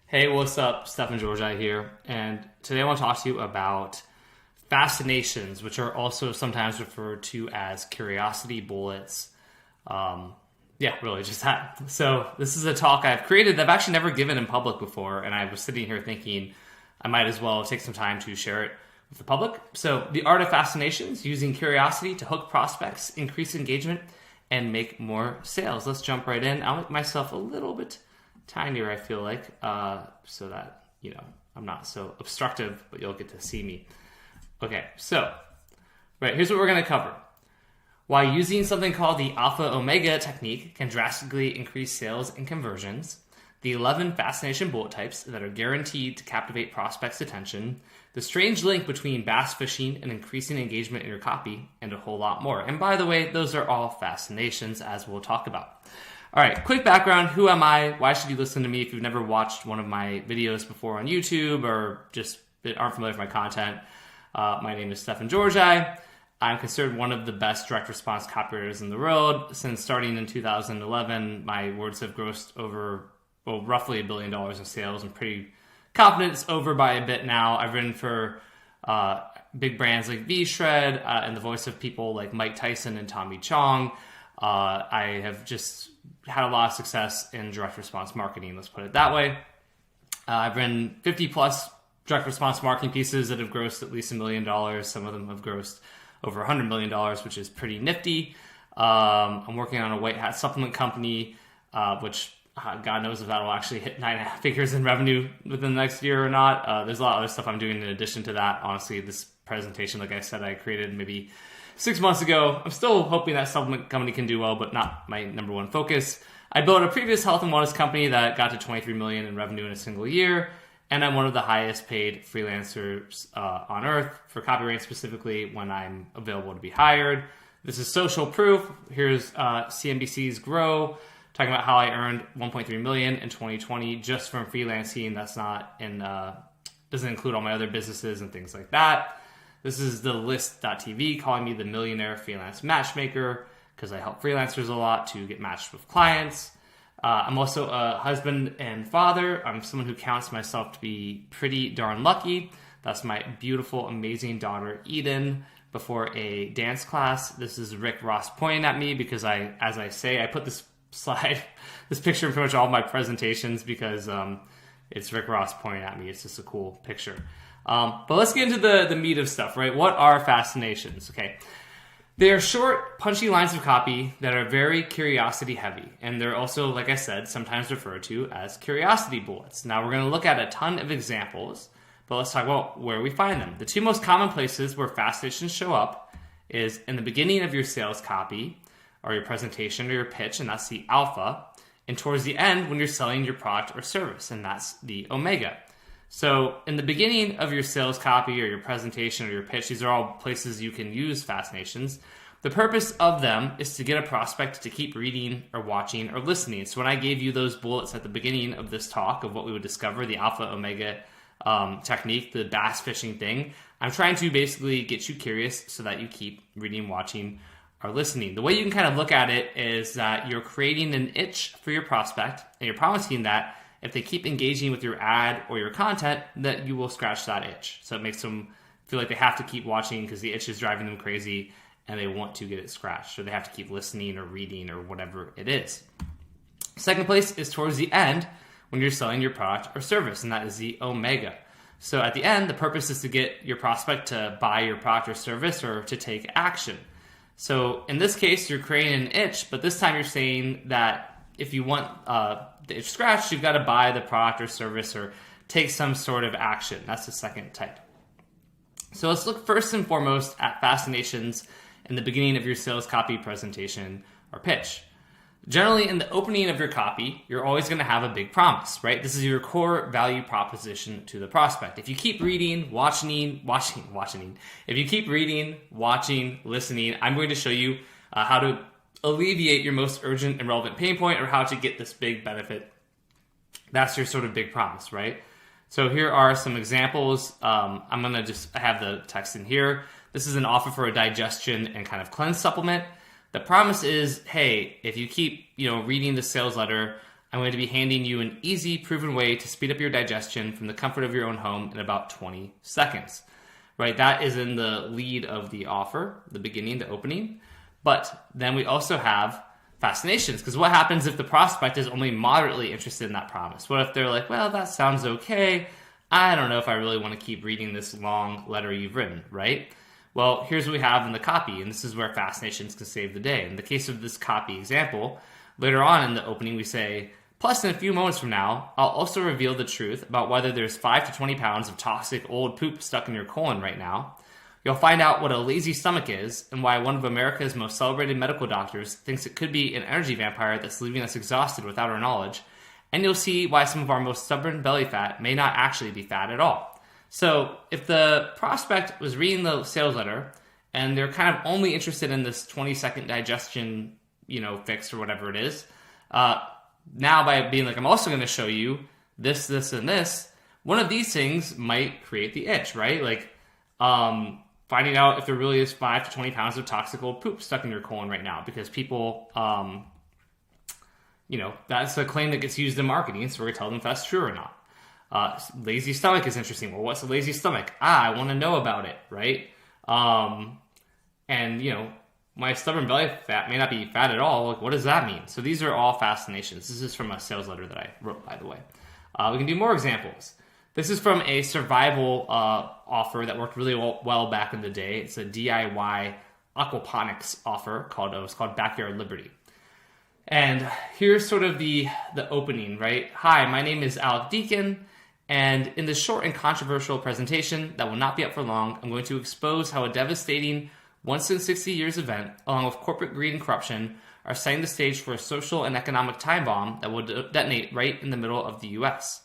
Hey, what's up? Stefan Georgi here, and today I want to talk to you about fascinations, which are also sometimes referred to as curiosity bullets. Really, just that. So this is a talk I've created that I've actually never given in public before, and I was sitting here thinking I might as well take some time to share it with the public. So the art of fascinations, using curiosity to hook prospects, increase engagement, and make more sales. Let's jump right in. I'll make myself a little bit tinier, I feel like, so that, I'm not so obstructive, but you'll get to see me. Okay, so, here's what we're going to cover. Why using something called the Alpha Omega technique can drastically increase sales and conversions, the 11 fascination bullet types that are guaranteed to captivate prospects' attention, the strange link between bass fishing and increasing engagement in your copy, and a whole lot more. And by the way, those are all fascinations, as we'll talk about. All right, quick background. Who am I? Why should you listen to me if you've never watched one of my videos before on YouTube or just aren't familiar with my content? My name is Stefan Georgi. I'm considered one of the best direct response copywriters in the world. Since starting in 2011, my words have grossed over, roughly $1 billion in sales. I'm pretty confident it's over by a bit now. I've written for big brands like V-Shred and the voice of people like Mike Tyson and Tommy Chong. I have just had a lot of success in direct response marketing, let's put it that way. I've written 50 plus direct response marketing pieces that have grossed at least $1 million. Some of them have grossed over $100 million, which is pretty nifty. I'm working on a white hat supplement company, which God knows if that'll actually hit 9.5 figures in revenue within the next year or not. There's a lot of other stuff I'm doing in addition to that. Honestly, this presentation, like I said, I created maybe 6 months ago. I'm still hoping that supplement company can do well, but not my number one focus. I built a previous health and wellness company that got to 23 million in revenue in a single year, and I'm one of the highest paid freelancers on earth for copywriting, specifically when I'm available to be hired. This is social proof. Here's CNBC's Grow, talking about how I earned 1.3 million in 2020 just from freelancing. That's not in doesn't include all my other businesses and things like that. This is the list.tv calling me the millionaire freelance matchmaker because I help freelancers a lot to get matched with clients. I'm also a husband and father. I'm someone who counts myself to be pretty darn lucky. That's my beautiful, amazing daughter, Eden, before a dance class. This is Rick Ross pointing at me because I put this picture in pretty much all of my presentations because it's Rick Ross pointing at me. It's just a cool picture. But let's get into the meat of stuff, right? What are fascinations? Okay. They're short, punchy lines of copy that are very curiosity heavy. And they're also, like I said, sometimes referred to as curiosity bullets. Now we're going to look at a ton of examples, but let's talk about where we find them. The two most common places where fascinations show up is in the beginning of your sales copy or your presentation or your pitch, and that's the alpha, and towards the end when you're selling your product or service, and that's the omega. So in the beginning of your sales copy or your presentation or your pitch, these are all places you can use fascinations. The purpose of them is to get a prospect to keep reading or watching or listening. So when I gave you those bullets at the beginning of this talk of what we would discover, the Alpha Omega technique, the bass fishing thing, I'm trying to basically get you curious so that you keep reading, watching, or listening. The way you can kind of look at it is that you're creating an itch for your prospect and you're promising that if they keep engaging with your ad or your content, that you will scratch that itch. So it makes them feel like they have to keep watching because the itch is driving them crazy and they want to get it scratched. So they have to keep listening or reading or whatever it is. Second place is towards the end when you're selling your product or service, and that is the omega. So at the end, the purpose is to get your prospect to buy your product or service or to take action. So in this case, you're creating an itch, but this time you're saying that if you want the itch scratched, you've got to buy the product or service or take some sort of action. That's the second type. So let's look first and foremost at fascinations in the beginning of your sales copy, presentation, or pitch. Generally, in the opening of your copy, you're always going to have a big promise, right? This is your core value proposition to the prospect. If you keep reading, watching, if you keep reading, watching, listening, I'm going to show you how to alleviate your most urgent and relevant pain point or how to get this big benefit. That's your sort of big promise, right? So here are some examples. I have the text in here. This is an offer for a digestion and kind of cleanse supplement. The promise is, hey, if you keep, reading the sales letter, I'm going to be handing you an easy, proven way to speed up your digestion from the comfort of your own home in about 20 seconds. Right? That is in the lead of the offer, the beginning, the opening. But then we also have Fascinations, because what happens if the prospect is only moderately interested in that promise? What if they're like, well, that sounds okay. I don't know if I really want to keep reading this long letter you've written, right? Well, here's what we have in the copy, and this is where Fascinations can save the day. In the case of this copy example, later on in the opening we say, plus in a few moments from now, I'll also reveal the truth about whether there's 5 to 20 pounds of toxic old poop stuck in your colon right now. You'll find out what a lazy stomach is and why one of America's most celebrated medical doctors thinks it could be an energy vampire that's leaving us exhausted without our knowledge. And you'll see why some of our most stubborn belly fat may not actually be fat at all. So if the prospect was reading the sales letter and they're kind of only interested in this 20-second digestion, fix or whatever it is, now by being like, I'm also going to show you this, this, and this, one of these things might create the itch, right? Like, finding out if there really is 5 to 20 pounds of toxic old poop stuck in your colon right now, because people, that's a claim that gets used in marketing, so we're going to tell them if that's true or not. Lazy stomach is interesting. Well, what's a lazy stomach? I want to know about it, right? My stubborn belly fat may not be fat at all. Like, what does that mean? So these are all Fascinations. This is from a sales letter that I wrote, by the way. We can do more examples. This is from a survival offer that worked really well back in the day. It's a DIY aquaponics offer it was called Backyard Liberty. And here's sort of the opening, right? Hi, my name is Alec Deacon, and in this short and controversial presentation that will not be up for long, I'm going to expose how a devastating once-in-60 years event, along with corporate greed and corruption, are setting the stage for a social and economic time bomb that will detonate right in the middle of the U.S.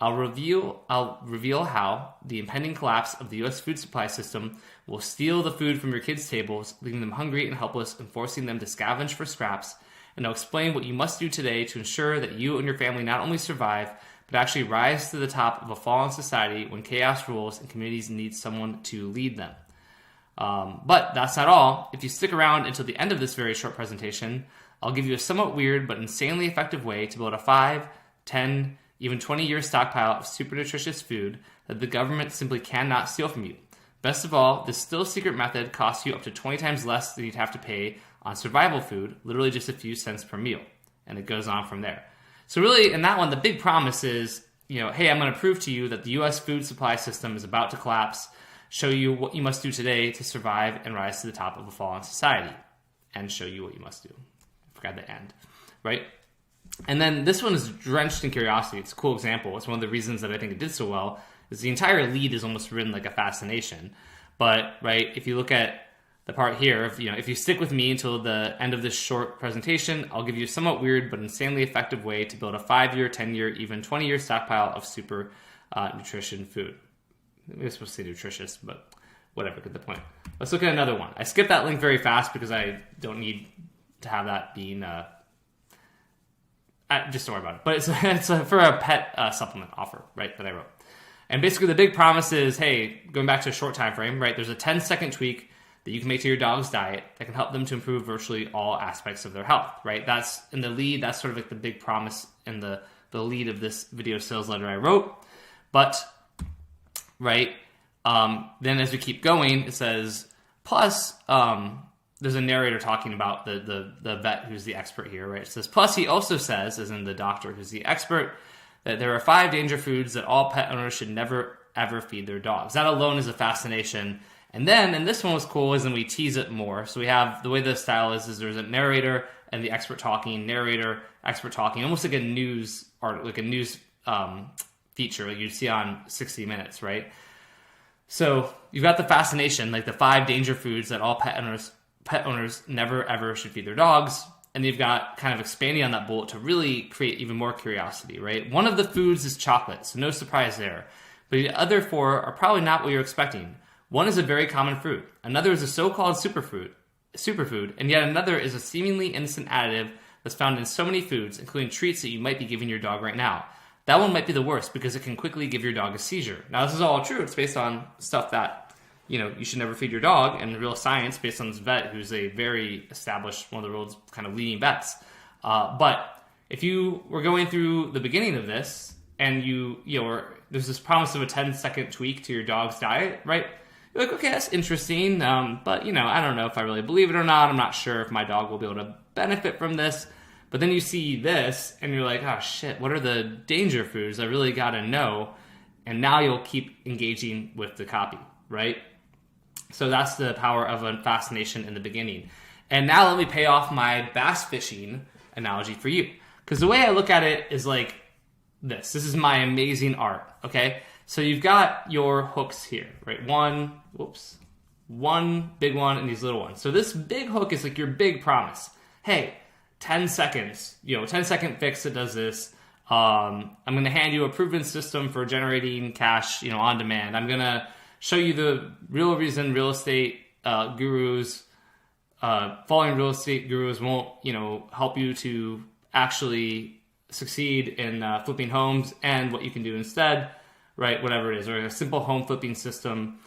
I'll reveal how the impending collapse of the U.S. food supply system will steal the food from your kids' tables, leaving them hungry and helpless and forcing them to scavenge for scraps. And I'll explain what you must do today to ensure that you and your family not only survive, but actually rise to the top of a fallen society when chaos rules and communities need someone to lead them. But that's not all. If you stick around until the end of this very short presentation, I'll give you a somewhat weird but insanely effective way to build a 5, 10, even 20-year stockpile of super nutritious food that the government simply cannot steal from you. Best of all, this still secret method costs you up to 20 times less than you'd have to pay on survival food, literally just a few cents per meal. And it goes on from there. So really, in that one, the big promise is, hey, I'm going to prove to you that the U.S. food supply system is about to collapse, show you what you must do today to survive and rise to the top of a fallen society, and show you what you must do. I forgot the end, right? And then this one is drenched in curiosity. It's a cool example. It's one of the reasons that I think it did so well, is the entire lead is almost written like a fascination. But, right, if you look at the part here, if you stick with me until the end of this short presentation, I'll give you a somewhat weird but insanely effective way to build a 5-year, 10-year, even 20-year stockpile of super nutrition food. Maybe I'm supposed to say nutritious, but whatever, get the point. Let's look at another one. I skipped that link very fast because I don't need to have that being... just don't worry about it. But it's for a pet supplement offer, right, that I wrote. And basically the big promise is, hey, going back to a short time frame, right, there's a 10-second tweak that you can make to your dog's diet that can help them to improve virtually all aspects of their health, right? That's in the lead. That's sort of like the big promise in the lead of this video sales letter I wrote. But, right, then as we keep going, it says, plus... there's a narrator talking about the vet who's the expert here, right? It says, plus he also says, as in the doctor who's the expert, that there are 5 danger foods that all pet owners should never, ever feed their dogs. That alone is a fascination. And then, and this one was cool, is then we tease it more. So we have, the way the style is there's a narrator and the expert talking, narrator, expert talking, almost like a news art, like a news feature like you'd see on 60 Minutes, right? So you've got the fascination, like the 5 danger foods that all pet owners never ever should feed their dogs. And you've got kind of expanding on that bullet to really create even more curiosity, right? One of the foods is chocolate, so no surprise there. But the other 4 are probably not what you're expecting. One is a very common fruit. Another is a so-called superfood, and yet another is a seemingly innocent additive that's found in so many foods, including treats that you might be giving your dog right now. That one might be the worst because it can quickly give your dog a seizure. Now, this is all true. It's based on stuff that you should never feed your dog, and real science based on this vet who's a very established, one of the world's kind of leading vets. But if you were going through the beginning of this and there's this promise of a 10-second tweak to your dog's diet, right? You're like, okay, that's interesting, but I don't know if I really believe it or not. I'm not sure if my dog will be able to benefit from this. But then you see this and you're like, oh shit, what are the danger foods? I really got to know. And now you'll keep engaging with the copy, right? So that's the power of a fascination in the beginning. And now let me pay off my bass fishing analogy for you. Because the way I look at it is like this. This is my amazing art, okay? So you've got your hooks here, right? One big one and these little ones. So this big hook is like your big promise. Hey, 10 seconds, 10-second fix that does this. I'm going to hand you a proven system for generating cash, on demand. I'm going to show you the real reason real estate gurus, following real estate gurus won't, help you to actually succeed in flipping homes and what you can do instead, right? Whatever it is, or a simple home flipping system.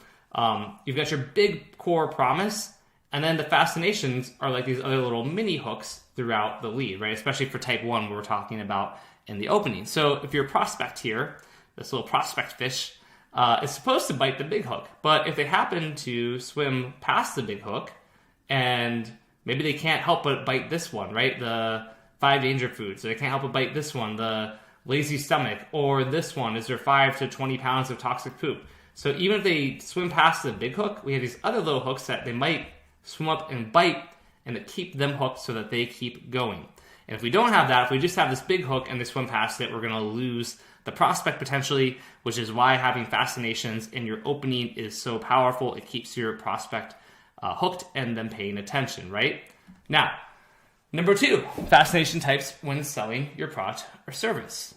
You've got your big core promise, and then the fascinations are like these other little mini hooks throughout the lead, right? Especially for type 1, we're talking about in the opening. So if you're a prospect here, this little prospect fish is supposed to bite the big hook. But if they happen to swim past the big hook, and maybe they can't help but bite this one, right? The 5 danger foods. So they can't help but bite this one, the lazy stomach, or this one is their 5 to 20 pounds of toxic poop. So even if they swim past the big hook, we have these other little hooks that they might swim up and bite, and that keep them hooked so that they keep going. And if we don't have that, if we just have this big hook and they swim past it, we're going to lose the prospect potentially, which is why having fascinations in your opening is so powerful. It keeps your prospect hooked and them paying attention, right? Now, number 2, fascination types when selling your product or service.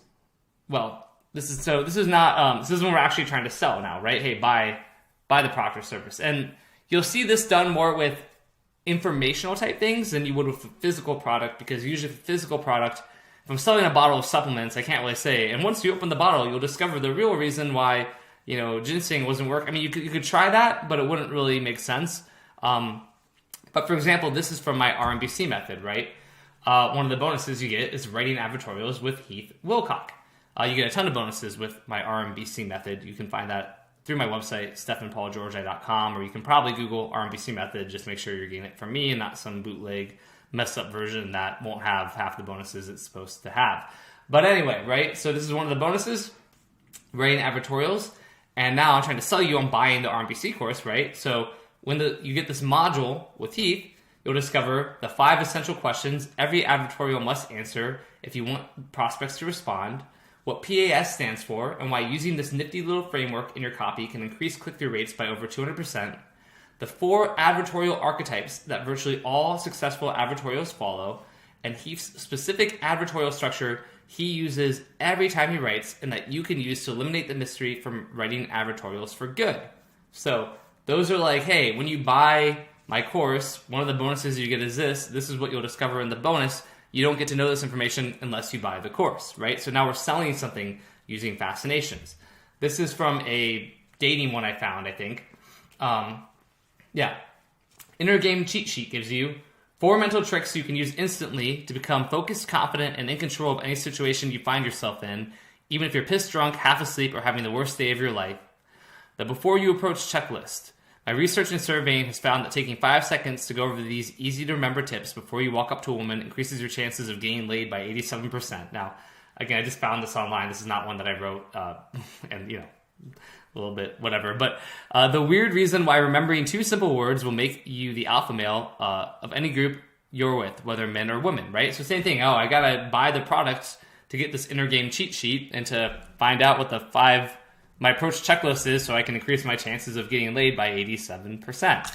Well, this is not when we're actually trying to sell now, right? Hey, buy the product or service. And you'll see this done more with informational type things than you would with a physical product, because usually with a physical product, if I'm selling a bottle of supplements, I can't really say. And once you open the bottle, you'll discover the real reason why, ginseng wasn't working. I mean, you could try that, but it wouldn't really make sense. But for example, this is from my RMBC method, right? One of the bonuses you get is writing advertorials with Heath Wilcock. You get a ton of bonuses with my RMBC method. You can find that through my website, stephanpaulgeorgi.com, or you can probably Google RMBC method. Just make sure you're getting it from me and not some bootleg messed up version that won't have half the bonuses it's supposed to have. But anyway, right? So this is one of the bonuses, writing advertorials. And now I'm trying to sell you on buying the RMBC course, right? So when you get this module with Heath, you'll discover the 5 essential questions every advertorial must answer if you want prospects to respond, what PAS stands for, and why using this nifty little framework in your copy can increase click-through rates by over 200%, the 4 advertorial archetypes that virtually all successful advertorials follow, and Heath's specific advertorial structure he uses every time he writes, and that you can use to eliminate the mystery from writing advertorials for good. So those are like, hey, when you buy my course, one of the bonuses you get is this. This is what you'll discover in the bonus. You don't get to know this information unless you buy the course, right? So now we're selling something using fascinations. This is from a dating one I found, I think. Inner Game Cheat Sheet gives you 4 mental tricks you can use instantly to become focused, confident, and in control of any situation you find yourself in, even if you're pissed drunk, half asleep, or having the worst day of your life. The Before You Approach checklist. My research and surveying has found that taking 5 seconds to go over these easy-to-remember tips before you walk up to a woman increases your chances of getting laid by 87%. Now, again, I just found this online. This is not one that I wrote, and, a little bit whatever. But the weird reason why remembering 2 simple words will make you the alpha male of any group you're with, whether men or women, right? So same thing. Oh, I got to buy the products to get this Inner Game Cheat Sheet and to find out what my approach checklist is so I can increase my chances of getting laid by 87%,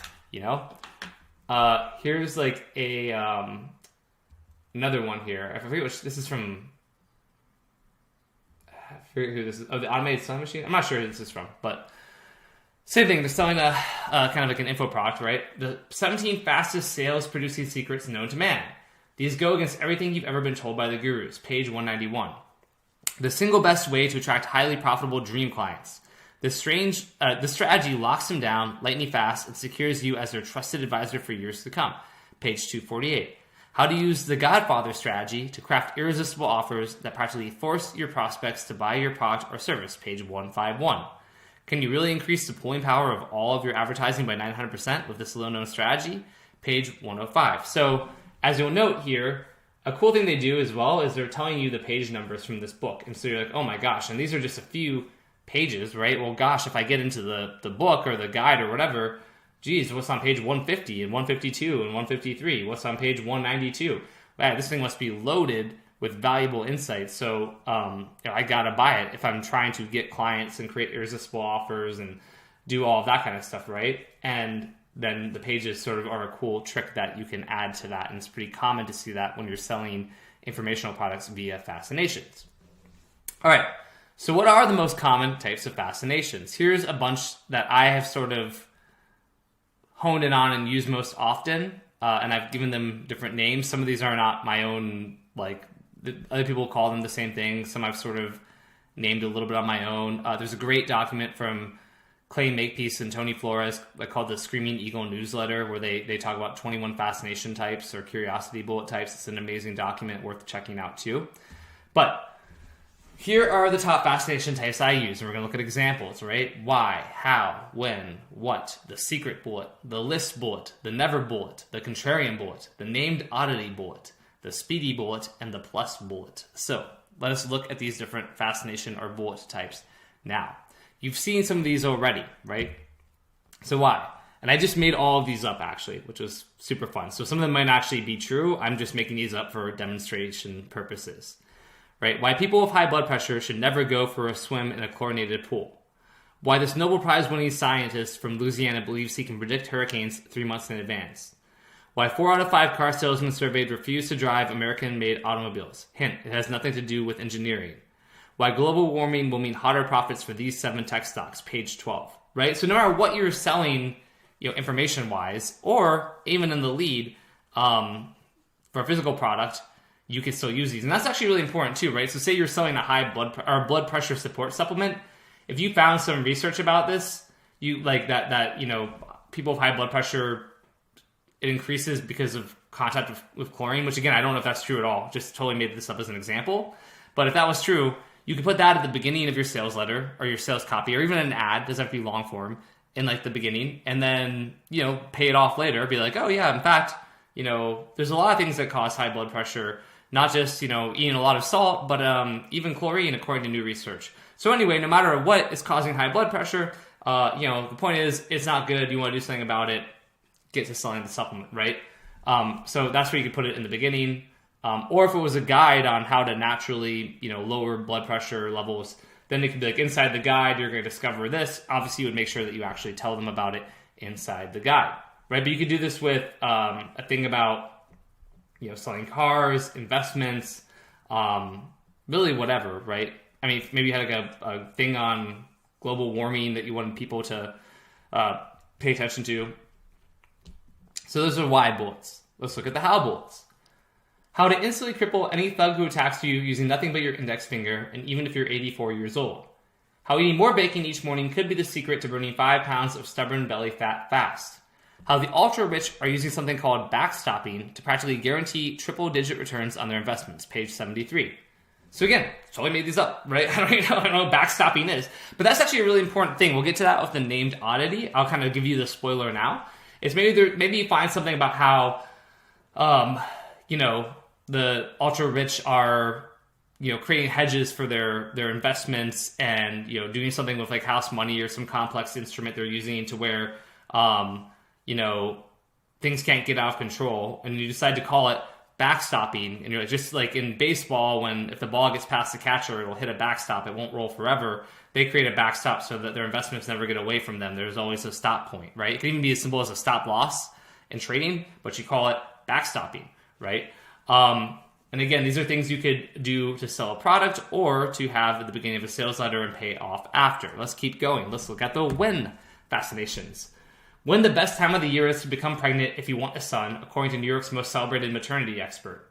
Here's like a another one here. I forget which, this is from, I forget who this is. Oh, the Automated Sewing Machine? I'm not sure who this is from, but same thing. They're selling a kind of like an info product, right? The 17 fastest sales producing secrets known to man. These go against everything you've ever been told by the gurus. Page 191. The single best way to attract highly profitable dream clients. This strategy locks them down lightning fast and secures you as their trusted advisor for years to come. Page 248. How to use the Godfather strategy to craft irresistible offers that practically force your prospects to buy your product or service, page 151. Can you really increase the pulling power of all of your advertising by 900% with this little-known strategy? Page 105. So, as you'll note here, a cool thing they do as well is they're telling you the page numbers from this book. And so you're like, oh my gosh, and these are just a few pages, right? Well, gosh, if I get into the book or the guide or whatever, geez, what's on page 150 and 152 and 153? What's on page 192? Wow, this thing must be loaded with valuable insights. So I gotta buy it if I'm trying to get clients and create irresistible offers and do all of that kind of stuff, right? And then the pages sort of are a cool trick that you can add to that. And it's pretty common to see that when you're selling informational products via Fascinations. All right, so what are the most common types of Fascinations? Here's a bunch that I have sort of honed in on and used most often, and I've given them different names. Some of these are not my own, like other people call them the same thing. Some I've sort of named a little bit on my own. There's a great document from Clay Makepeace and Tony Flores called the Screaming Eagle newsletter, where they talk about 21 fascination types or curiosity bullet types. It's an amazing document worth checking out too. But here are the top fascination types I use, and we're going to look at examples, right? Why, how, when, what, the secret bullet, the list bullet, the never bullet, the contrarian bullet, the named oddity bullet, the speedy bullet, and the plus bullet. So let us look at these different fascination or bullet types now. You've seen some of these already, right? So why? And I just made all of these up actually, which was super fun. So some of them might actually be true. I'm just making these up for demonstration purposes. Right? Why people with high blood pressure should never go for a swim in a chlorinated pool. Why this Nobel Prize winning scientist from Louisiana believes he can predict hurricanes 3 months in advance. Why 4 out of 5 car salesmen surveyed refuse to drive American-made automobiles. Hint, it has nothing to do with engineering. Why global warming will mean hotter profits for these 7 tech stocks, page 12. Right? So no matter what you're selling, information-wise, or even in the lead for a physical product, you can still use these. And that's actually really important too, right? So say you're selling a high blood pressure support supplement. If you found some research about this, you like that people with high blood pressure, it increases because of contact with chlorine, which again, I don't know if that's true at all. Just totally made this up as an example. But if that was true, you could put that at the beginning of your sales letter or your sales copy, or even an ad, doesn't have to be long form, in like the beginning, and then, pay it off later. Be like, oh yeah, in fact, there's a lot of things that cause high blood pressure. Not just, eating a lot of salt, but even chlorine, according to new research. So anyway, no matter what is causing high blood pressure, the point is it's not good. You want to do something about it. Get to selling the supplement, right? So that's where you could put it in the beginning. Or if it was a guide on how to naturally, lower blood pressure levels, then it could be like inside the guide, you're going to discover this. Obviously, you would make sure that you actually tell them about it inside the guide, right? But you could do this with a thing about selling cars, investments, really whatever, right? I mean, maybe you had like a thing on global warming that you wanted people to pay attention to. So those are why bullets. Let's look at the how bullets. How to instantly cripple any thug who attacks you using nothing but your index finger, and even if you're 84 years old. How eating more bacon each morning could be the secret to burning 5 pounds of stubborn belly fat fast. How the ultra-rich are using something called backstopping to practically guarantee triple-digit returns on their investments, page 73. So again, totally made these up, right? I don't know what backstopping is. But that's actually a really important thing. We'll get to that with the named oddity. I'll kind of give you the spoiler now. It's maybe you find something about how, the ultra-rich are, creating hedges for their investments and, doing something with like house money or some complex instrument they're using to where, things can't get out of control, and you decide to call it backstopping, and you're just like in baseball, if the ball gets past the catcher, it'll hit a backstop, it won't roll forever. They create a backstop so that their investments never get away from them. There's always a stop point, right? It can even be as simple as a stop loss in trading, but you call it backstopping, right? And again, these are things you could do to sell a product or to have at the beginning of a sales letter and pay off after. Let's keep going. Let's look at the when fascinations. When the best time of the year is to become pregnant if you want a son, according to New York's most celebrated maternity expert.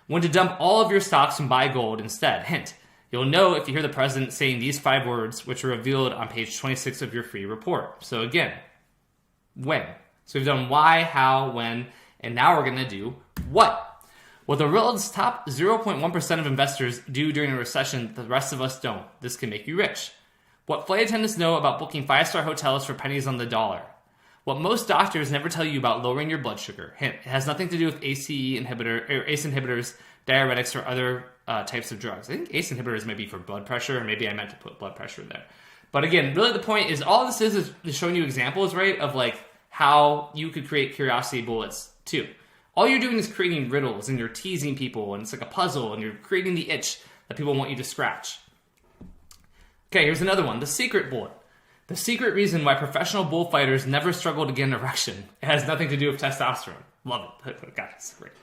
When to dump all of your stocks and buy gold instead. Hint, you'll know if you hear the president saying these 5 words, which are revealed on page 26 of your free report. So again, when. So we've done why, how, when, and now we're going to do what. What the world's top 0.1% of investors do during a recession, the rest of us don't. This can make you rich. What flight attendants know about booking 5-star hotels for pennies on the dollar. What most doctors never tell you about lowering your blood sugar. Hint, it has nothing to do with ACE inhibitors, diuretics, or other types of drugs. I think ACE inhibitors may be for blood pressure, or maybe I meant to put blood pressure in there. But again, really the point is all this is showing you examples, right, of like how you could create curiosity bullets too. All you're doing is creating riddles, and you're teasing people, and it's like a puzzle, and you're creating the itch that people want you to scratch. Okay, here's another one, the secret bullet. The secret reason why professional bullfighters never struggle to get an erection. It has nothing to do with testosterone. Love it. God, it's great.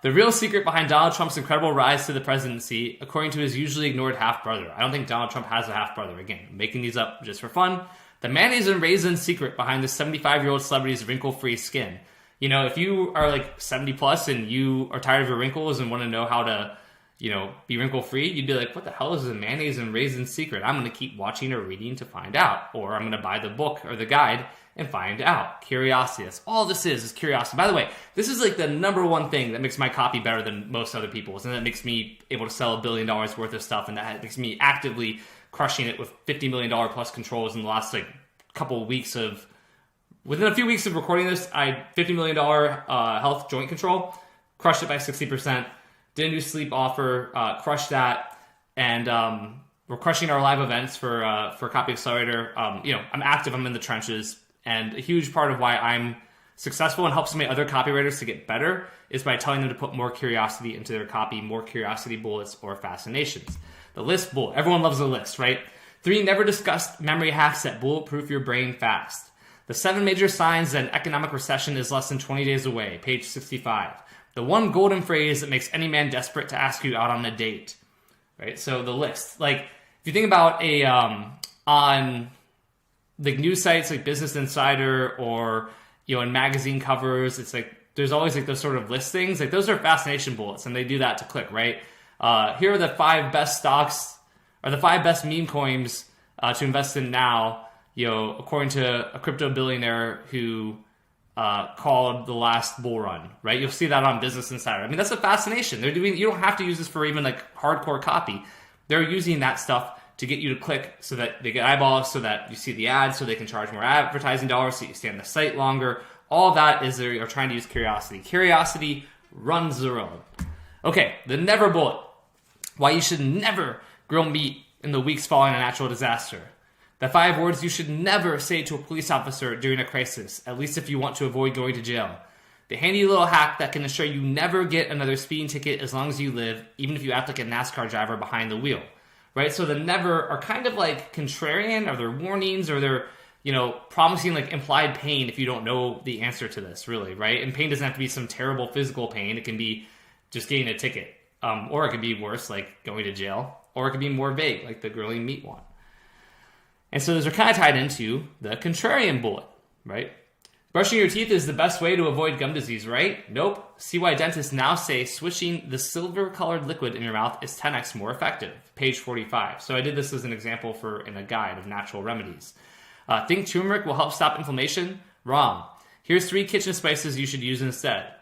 The real secret behind Donald Trump's incredible rise to the presidency, according to his usually ignored half-brother. I don't think Donald Trump has a half-brother. Again, I'm making these up just for fun. The mayonnaise and raisin secret behind the 75-year-old celebrity's wrinkle-free skin. You know, if you are like 70 plus and you are tired of your wrinkles and want to know how to, you know, be wrinkle-free, you'd be like, what the hell is a mayonnaise and raisin secret? I'm going to keep watching or reading to find out. Or I'm going to buy the book or the guide and find out. Curiosity. That's all this is curiosity. By the way, this is like the number one thing that makes my copy better than most other people's. And that makes me able to sell $1 billion worth of stuff. And that makes me actively crushing it with $50 million plus controls in the last like couple of weeks of... Within a few weeks of recording this, I had $50 million health joint control, crushed it by 60%, didn't do sleep offer, crushed that, and we're crushing our live events for Copy Accelerator. You know, I'm active, I'm in the trenches, and a huge part of why I'm successful and helps my other copywriters to get better is by telling them to put more curiosity into their copy, more curiosity bullets or fascinations. The list bullet, everyone loves a list, right? 3 never discussed memory hacks that bulletproof your brain fast. The 7 major signs that an economic recession is less than 20 days away, page 65. The 1 golden phrase that makes any man desperate to ask you out on a date, right? So the list, like if you think about on like news sites like Business Insider or, you know, in magazine covers, it's like, there's always like those sort of listings, like those are fascination bullets and they do that to click, right? Here are the 5 best stocks or the 5 best meme coins to invest in now, you know, according to a crypto billionaire who called the last bull run, right? You'll see that on Business Insider. I mean, that's a fascination. They're doing, you don't have to use this for even like hardcore copy. They're using that stuff to get you to click so that they get eyeballs, so that you see the ads, so they can charge more advertising dollars, so you stay on the site longer. All that is they are trying to use curiosity. Curiosity runs the road. Okay, the never bullet. Why you should never grill meat in the weeks following a natural disaster. The 5 words you should never say to a police officer during a crisis, at least if you want to avoid going to jail. The handy little hack that can ensure you never get another speeding ticket as long as you live, even if you act like a NASCAR driver behind the wheel. Right? So the never are kind of like contrarian, or they're warnings, or they're, you know, promising like implied pain if you don't know the answer to this, really, right? And pain doesn't have to be some terrible physical pain. It can be just getting a ticket. Or it could be worse, like going to jail. Or it could be more vague, like the grilling meat one. And so those are kind of tied into the contrarian bullet, right? Brushing your teeth is the best way to avoid gum disease, right? Nope. See why dentists now say swishing the silver-colored liquid in your mouth is 10x more effective. Page 45. So I did this as an example in a guide of natural remedies. Think turmeric will help stop inflammation? Wrong. Here's 3 kitchen spices you should use instead.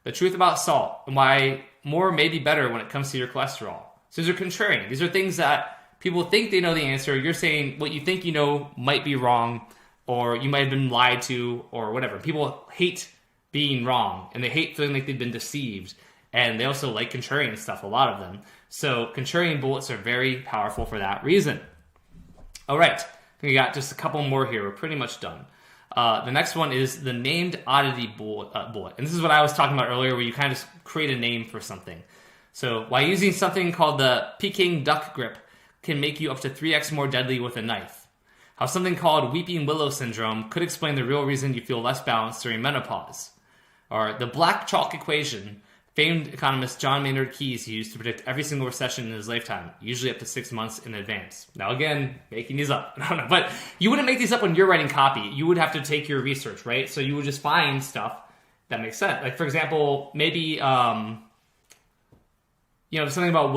The truth about salt and why more may be better when it comes to your cholesterol. So these are contrarian. These are things that people think they know the answer. You're saying what you think you know might be wrong, or you might have been lied to, or whatever. People hate being wrong, and they hate feeling like they've been deceived. And they also like contrarian stuff, a lot of them. So contrarian bullets are very powerful for that reason. All right, we got just a couple more here. We're pretty much done. The next one is the named oddity bullet. And this is what I was talking about earlier, where you kind of just create a name for something. So while using something called the Peking duck grip can make you up to 3x more deadly with a knife. How something called weeping willow syndrome could explain the real reason you feel less balanced during menopause. Or the black chalk equation, famed economist John Maynard Keynes used to predict every single recession in his lifetime, usually up to 6 months in advance. Now again, making these up. I don't know, but you wouldn't make these up when you're writing copy. You would have to take your research, right? So you would just find stuff that makes sense. Like for example, maybe you know, something about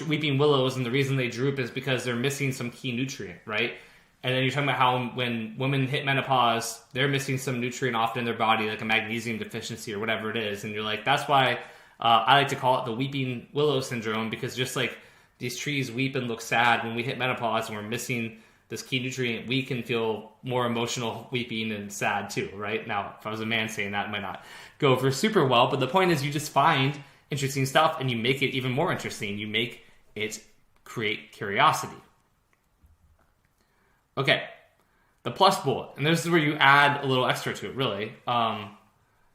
weeping willows, and the reason they droop is because they're missing some key nutrient, right? And then you're talking about how when women hit menopause, they're missing some nutrient often in their body, like a magnesium deficiency or whatever it is. And you're like, that's why I like to call it the weeping willow syndrome, because just like these trees weep and look sad when we hit menopause and we're missing this key nutrient, we can feel more emotional weeping and sad too, right? Now, if I was a man saying that, it might not go over super well, but the point is you just find interesting stuff and you make it even more interesting. You make it create curiosity. Okay, the plus bullet, and this is where you add a little extra to it, really.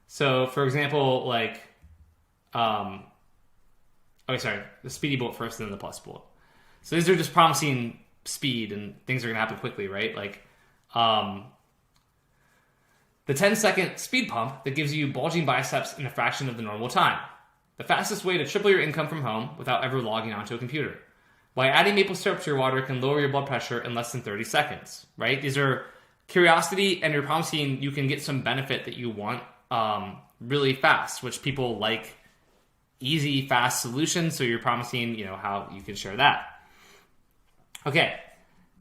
So, for example, like, the speedy bullet first, and then the plus bullet. So these are just promising speed and things are going to happen quickly, right? Like, the 10-second speed pump that gives you bulging biceps in a fraction of the normal time. The fastest way to triple your income from home without ever logging onto a computer. By adding maple syrup to your water can lower your blood pressure in less than 30 seconds, right? These are curiosity, and you're promising you can get some benefit that you want really fast, which people like easy, fast solutions. So you're promising, how you can share that. Okay,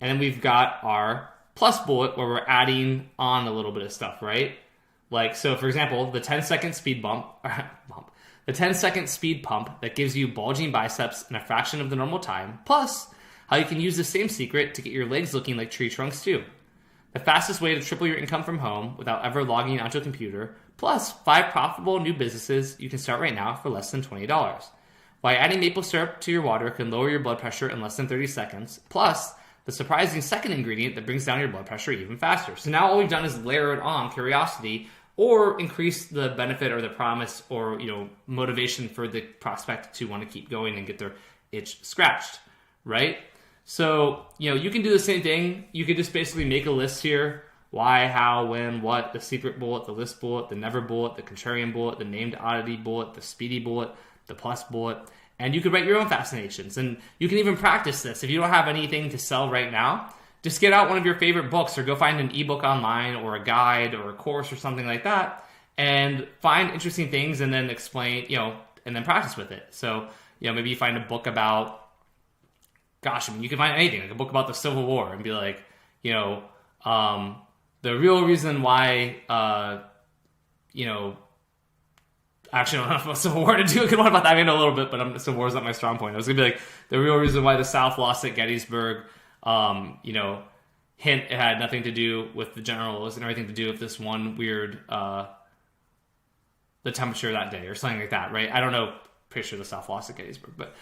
and then we've got our plus bullet where we're adding on a little bit of stuff, right? Like, so for example, the 10-second speed the 10-second speed pump that gives you bulging biceps in a fraction of the normal time, plus how you can use the same secret to get your legs looking like tree trunks too. The fastest way to triple your income from home without ever logging onto a computer, plus 5 profitable new businesses you can start right now for less than $20. By adding maple syrup to your water can lower your blood pressure in less than 30 seconds, plus the surprising second ingredient that brings down your blood pressure even faster. So now all we've done is layer it on curiosity, or increase the benefit or the promise or motivation for the prospect to want to keep going and get their itch scratched, right? So you can do the same thing. You could just basically make a list here: why, how, when, what, the secret bullet, the list bullet, the never bullet, the contrarian bullet, the named oddity bullet, the speedy bullet, the plus bullet. And you could write your own fascinations, and you can even practice this. If you don't have anything to sell right now, just get out one of your favorite books, or go find an ebook online or a guide or a course or something like that, and find interesting things and then explain, and then practice with it. So, maybe you find a book about, you can find anything, like a book about the Civil War, and be like, the real reason why, actually, I don't know about Civil War to do a good one about that. I mean, a little bit, but Civil War is not my strong point. I was going to be like, the real reason why the South lost at Gettysburg, hint, it had nothing to do with the generals and everything to do with this one weird, the temperature that day or something like that, right? I don't know. Pretty sure the South lost at Gettysburg, but,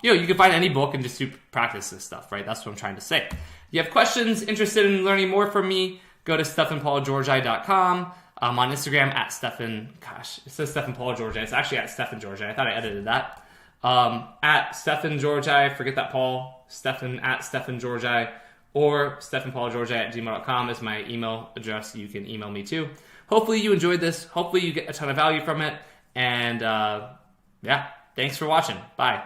you can find any book and just practice this stuff, right? That's what I'm trying to say. If you have questions, interested in learning more from me, go to StephanPaulGeorgi.com. I'm on Instagram at Stephan, it says Stephan Paul Georgi. It's actually at Stephan Georgi. I thought I edited that. At Stephan Georgi, forget that Paul, Stephan at Stephan Georgi, or StephanPaulGeorgi@gmail.com is my email address. You can email me too. Hopefully you enjoyed this. Hopefully you get a ton of value from it. And thanks for watching. Bye.